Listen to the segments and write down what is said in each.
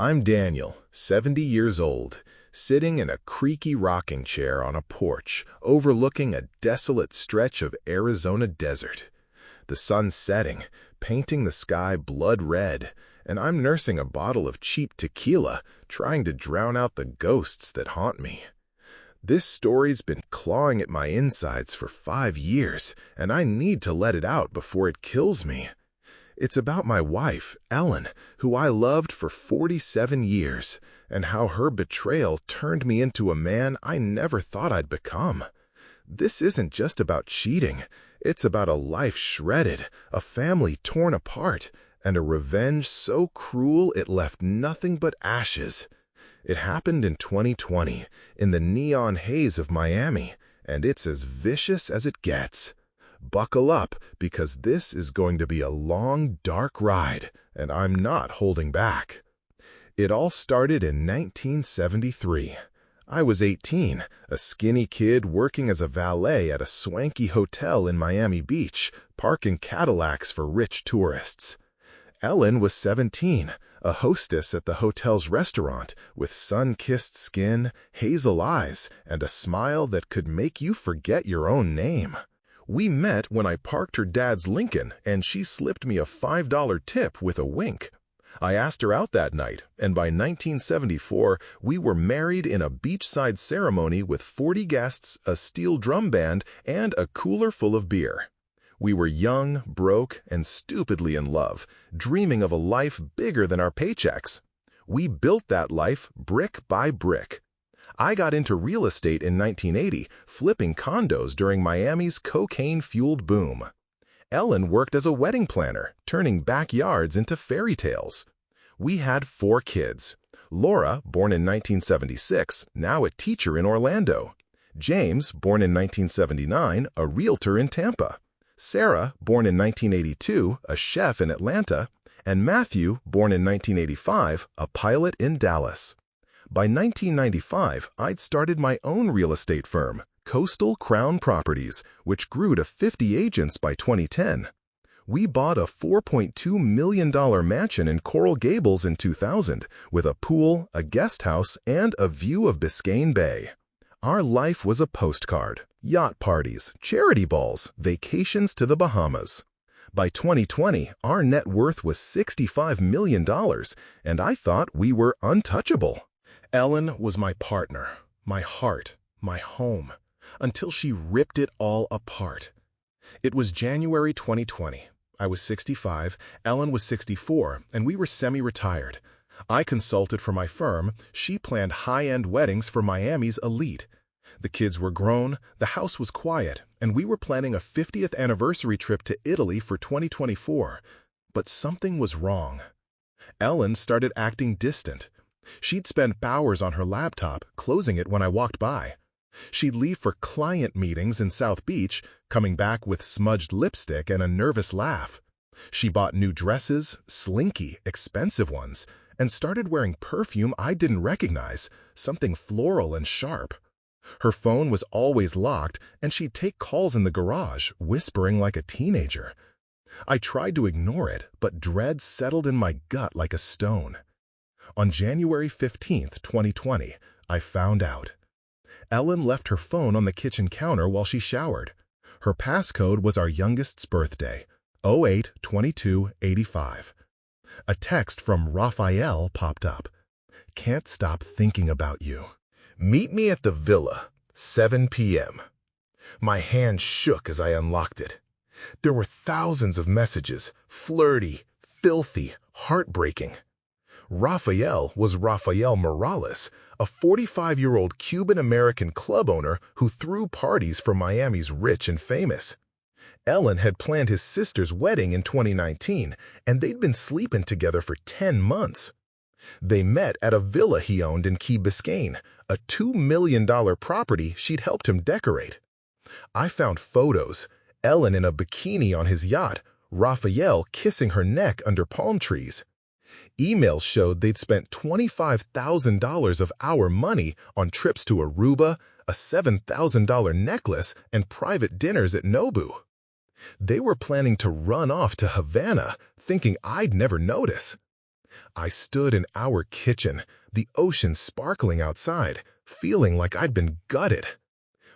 I'm Daniel, 70 years old, sitting in a creaky rocking chair on a porch overlooking a desolate stretch of Arizona desert. The sun's setting, painting the sky blood red, and I'm nursing a bottle of cheap tequila, trying to drown out the ghosts that haunt me. This story's been clawing at my insides for 5 years, and I need to let it out before it kills me. It's about my wife, Ellen, who I loved for 47 years, and how her betrayal turned me into a man I never thought I'd become. This isn't just about cheating. It's about a life shredded, a family torn apart, and a revenge so cruel it left nothing but ashes. It happened in 2020, in the neon haze of Miami, and it's as vicious as it gets. Buckle up, because this is going to be a long, dark ride, and I'm not holding back. It all started in 1973. I was 18, a skinny kid working as a valet at a swanky hotel in Miami Beach, parking Cadillacs for rich tourists. Ellen was 17, a hostess at the hotel's restaurant, with sun-kissed skin, hazel eyes, and a smile that could make you forget your own name. We met when I parked her dad's Lincoln, and she slipped me a $5 tip with a wink. I asked her out that night, and by 1974, we were married in a beachside ceremony with 40 guests, a steel drum band, and a cooler full of beer. We were young, broke, and stupidly in love, dreaming of a life bigger than our paychecks. We built that life brick by brick. I got into real estate in 1980, flipping condos during Miami's cocaine-fueled boom. Ellen worked as a wedding planner, turning backyards into fairy tales. We had 4 kids. Laura, born in 1976, now a teacher in Orlando. James, born in 1979, a realtor in Tampa. Sarah, born in 1982, a chef in Atlanta. And Matthew, born in 1985, a pilot in Dallas. By 1995, I'd started my own real estate firm, Coastal Crown Properties, which grew to 50 agents by 2010. We bought a $4.2 million mansion in Coral Gables in 2000, with a pool, a guest house, and a view of Biscayne Bay. Our life was a postcard: yacht parties, charity balls, vacations to the Bahamas. By 2020, our net worth was $65 million, and I thought we were untouchable. Ellen was my partner, my heart, my home, until she ripped it all apart. It was January 2020. I was 65, Ellen was 64, and we were semi-retired. I consulted for my firm, she planned high-end weddings for Miami's elite. The kids were grown, the house was quiet, and we were planning a 50th anniversary trip to Italy for 2024. But something was wrong. Ellen started acting distant. She'd spend hours on her laptop, closing it when I walked by. She'd leave for client meetings in South Beach, coming back with smudged lipstick and a nervous laugh. She bought new dresses, slinky, expensive ones, and started wearing perfume I didn't recognize, something floral and sharp. Her phone was always locked, and she'd take calls in the garage, whispering like a teenager. I tried to ignore it, but dread settled in my gut like a stone. On January 15, 2020, I found out. Ellen left her phone on the kitchen counter while she showered. Her passcode was our youngest's birthday, 08-22-85. A text from Raphael popped up. "Can't stop thinking about you. Meet me at the villa, 7 p.m. My hand shook as I unlocked it. There were thousands of messages, flirty, filthy, heartbreaking. Raphael was Rafael Morales, a 45-year-old Cuban-American club owner who threw parties for Miami's rich and famous. Ellen had planned his sister's wedding in 2019, and they'd been sleeping together for 10 months. They met at a villa he owned in Key Biscayne, a $2 million property she'd helped him decorate. I found photos, Ellen in a bikini on his yacht, Raphael kissing her neck under palm trees. Emails showed they'd spent $25,000 of our money on trips to Aruba, a $7,000 necklace, and private dinners at Nobu. They were planning to run off to Havana, thinking I'd never notice. I stood in our kitchen, the ocean sparkling outside, feeling like I'd been gutted.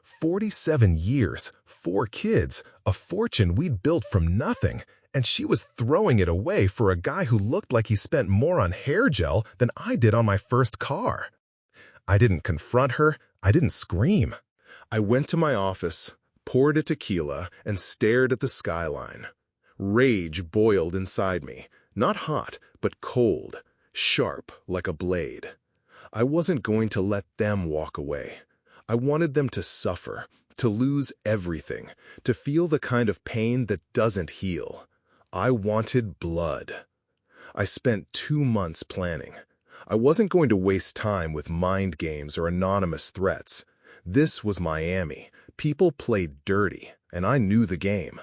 47 years, 4 kids, a fortune we'd built from nothing, and she was throwing it away for a guy who looked like he spent more on hair gel than I did on my first car. I didn't confront her, I didn't scream. I went to my office, poured a tequila, and stared at the skyline. Rage boiled inside me, not hot, but cold, sharp like a blade. I wasn't going to let them walk away. I wanted them to suffer, to lose everything, to feel the kind of pain that doesn't heal. I wanted blood. I spent 2 months planning. I wasn't going to waste time with mind games or anonymous threats. This was Miami. People played dirty, and I knew the game.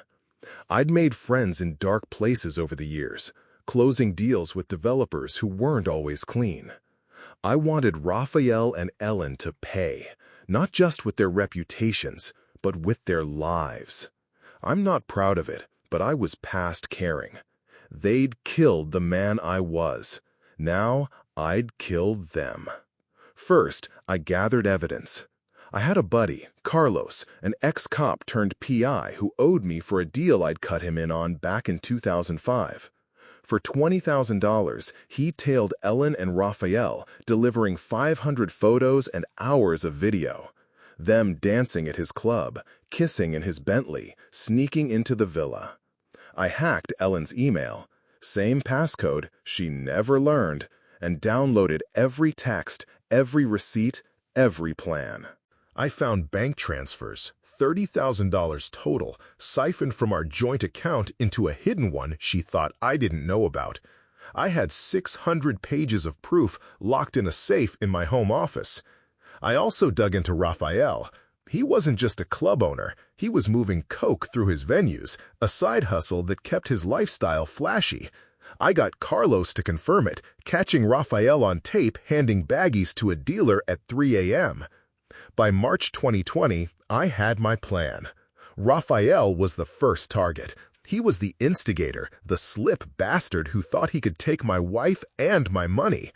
I'd made friends in dark places over the years, closing deals with developers who weren't always clean. I wanted Raphael and Ellen to pay, not just with their reputations, but with their lives. I'm not proud of it, but I was past caring. They'd killed the man I was. Now I'd kill them. First, I gathered evidence. I had a buddy, Carlos, an ex-cop turned PI who owed me for a deal I'd cut him in on back in 2005. For $20,000, he tailed Ellen and Raphael, delivering 500 photos and hours of video. Them dancing at his club, kissing in his Bentley, sneaking into the villa. I hacked Ellen's email, same passcode she never learned, and downloaded every text, every receipt, every plan. I found bank transfers, $30,000 total, siphoned from our joint account into a hidden one she thought I didn't know about. I had 600 pages of proof locked in a safe in my home office. I also dug into Raphael. He wasn't just a club owner, he was moving coke through his venues, a side hustle that kept his lifestyle flashy. I got Carlos to confirm it, catching Raphael on tape handing baggies to a dealer at 3 a.m. By March 2020, I had my plan. Raphael was the first target. He was the instigator, the slip bastard who thought he could take my wife and my money.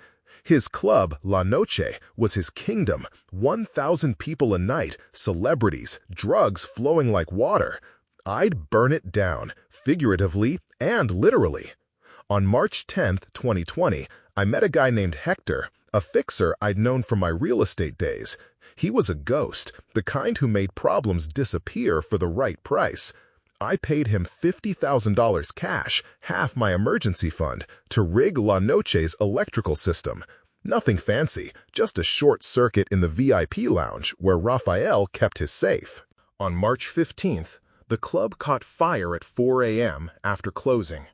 His club, La Noche, was his kingdom, 1,000 people a night, celebrities, drugs flowing like water. I'd burn it down, figuratively and literally. On March 10, 2020, I met a guy named Hector, a fixer I'd known from my real estate days. He was a ghost, the kind who made problems disappear for the right price. I paid him $50,000 cash, half my emergency fund, to rig La Noche's electrical system. Nothing fancy, just a short circuit in the VIP lounge where Raphael kept his safe. On March 15th, the club caught fire at 4 a.m. after closing.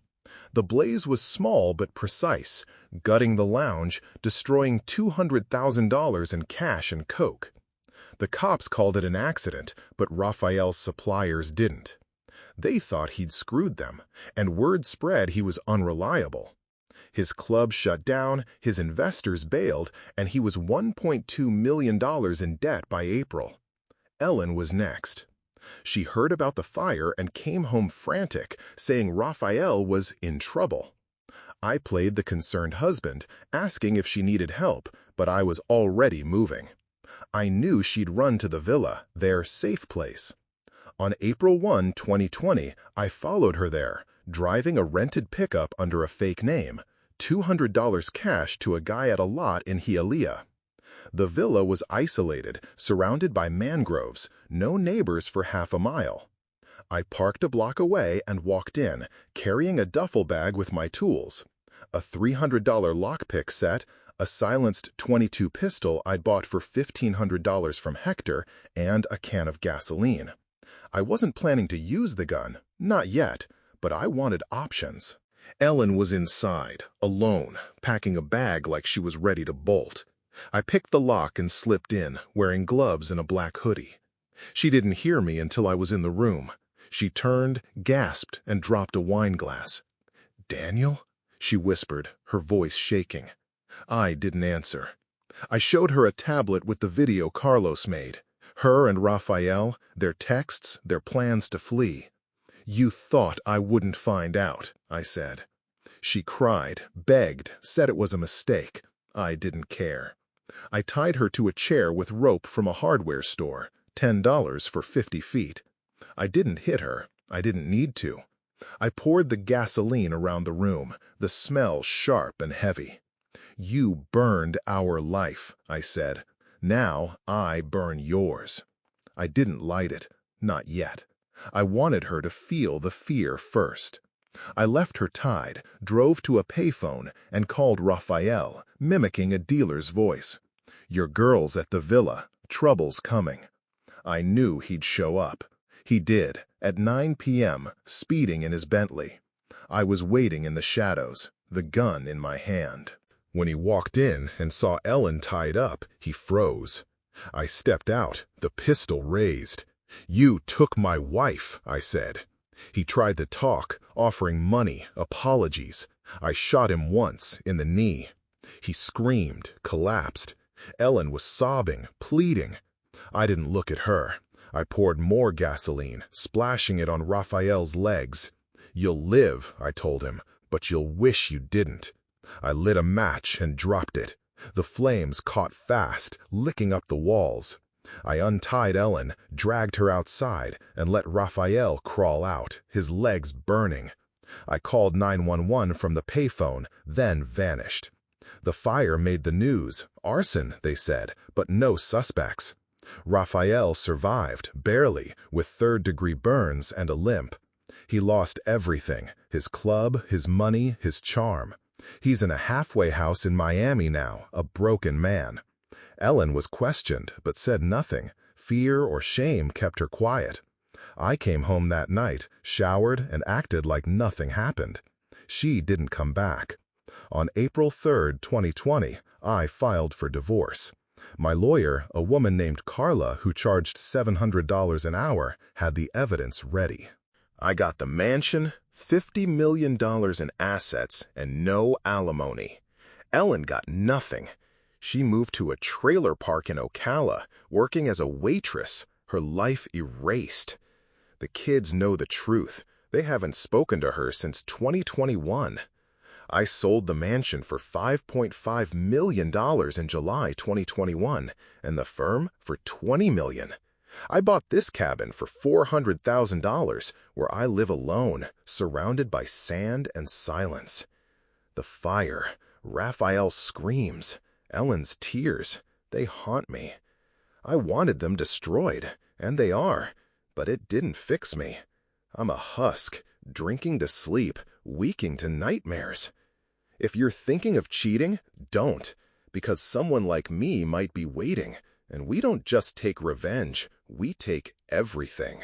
The blaze was small but precise, gutting the lounge, destroying $200,000 in cash and coke. The cops called it an accident, but Raphael's suppliers didn't. They thought he'd screwed them, and word spread he was unreliable. His club shut down, his investors bailed, and he was $1.2 million in debt by April. Ellen was next. She heard about the fire and came home frantic, saying Raphael was in trouble. I played the concerned husband, asking if she needed help, but I was already moving. I knew she'd run to the villa, their safe place. On April 1, 2020, I followed her there, driving a rented pickup under a fake name, $200 cash to a guy at a lot in Hialeah. The villa was isolated, surrounded by mangroves, no neighbors for half a mile. I parked a block away and walked in, carrying a duffel bag with my tools, a $300 lockpick set, a silenced .22 pistol I'd bought for $1,500 from Hector, and a can of gasoline. I wasn't planning to use the gun, not yet, but I wanted options. Ellen was inside, alone, packing a bag like she was ready to bolt. I picked the lock and slipped in, wearing gloves and a black hoodie. She didn't hear me until I was in the room. She turned, gasped, and dropped a wine glass. "Daniel?" she whispered, her voice shaking. I didn't answer. I showed her a tablet with the video Carlos made. Her and Raphael, their texts, their plans to flee. "You thought I wouldn't find out," I said. She cried, begged, said it was a mistake. I didn't care. I tied her to a chair with rope from a hardware store, $10 for 50 feet. I didn't hit her. I didn't need to. I poured the gasoline around the room, the smell sharp and heavy. You burned our life, I said. Now I burn yours. I didn't light it, not yet. I wanted her to feel the fear first. I left her tied, drove to a payphone, and called Raphael, mimicking a dealer's voice. "Your girl's at the villa. Trouble's coming." I knew he'd show up. He did, at 9 p.m., speeding in his Bentley. I was waiting in the shadows, the gun in my hand. When he walked in and saw Ellen tied up, he froze. I stepped out, the pistol raised. "You took my wife," I said. He tried to talk, offering money, apologies. I shot him once, in the knee. He screamed, collapsed. Ellen was sobbing, pleading. I didn't look at her. I poured more gasoline, splashing it on Raphael's legs. "You'll live," I told him, "but you'll wish you didn't." I lit a match and dropped it. The flames caught fast, licking up the walls. I untied Ellen, dragged her outside, and let Raphael crawl out, his legs burning. I called 911 from the payphone, then vanished. The fire made the news. Arson, they said, but no suspects. Raphael survived, barely, with third-degree burns and a limp. He lost everything, his club, his money, his charm. He's in a halfway house in Miami now, a broken man. Ellen was questioned, but said nothing. Fear or shame kept her quiet. I came home that night, showered, and acted like nothing happened. She didn't come back. On April 3, 2020, I filed for divorce. My lawyer, a woman named Carla who charged $700 an hour, had the evidence ready. I got the mansion, $50 million in assets, and no alimony. Ellen got nothing. She moved to a trailer park in Ocala, working as a waitress, her life erased. The kids know the truth. They haven't spoken to her since 2021. I sold the mansion for $5.5 million in July 2021, and the firm for $20 million. I bought this cabin for $400,000, where I live alone, surrounded by sand and silence. The fire, Raphael's screams, Ellen's tears, they haunt me. I wanted them destroyed, and they are, but it didn't fix me. I'm a husk, drinking to sleep, waking to nightmares. If you're thinking of cheating, don't, because someone like me might be waiting, and we don't just take revenge, we take everything.